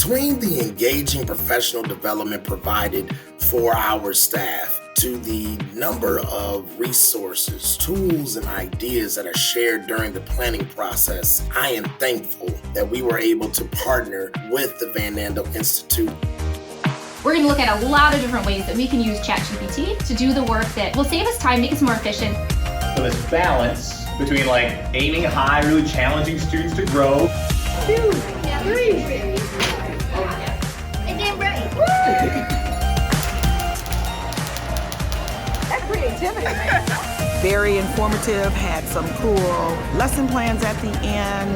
Between the engaging professional development provided for our staff to the number of resources, tools, and ideas that are shared during the planning process, I am thankful that we were able to partner with the Van Andel Institute. We're going to look at a lot of different ways that we can use ChatGPT to do the work that will save us time, make us more efficient. So this balance between aiming high, really challenging students to grow. 2, 3. And then right. That creativity, man. Very informative, had some cool lesson plans at the end.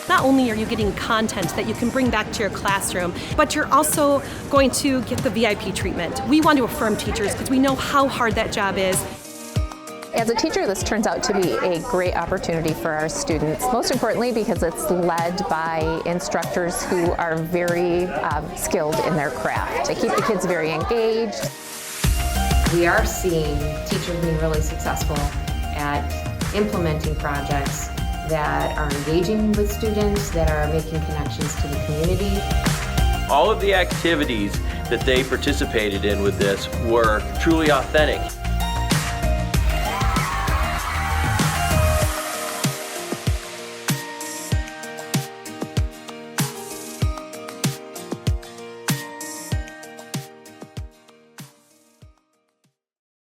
Not only are you getting content that you can bring back to your classroom, but you're also going to get the VIP treatment. We want to affirm teachers because we know how hard that job is. As a teacher, this turns out to be a great opportunity for our students, most importantly because it's led by instructors who are very skilled in their craft. They keep the kids very engaged. We are seeing teachers being really successful at implementing projects that are engaging with students, that are making connections to the community. All of the activities that they participated in with this were truly authentic.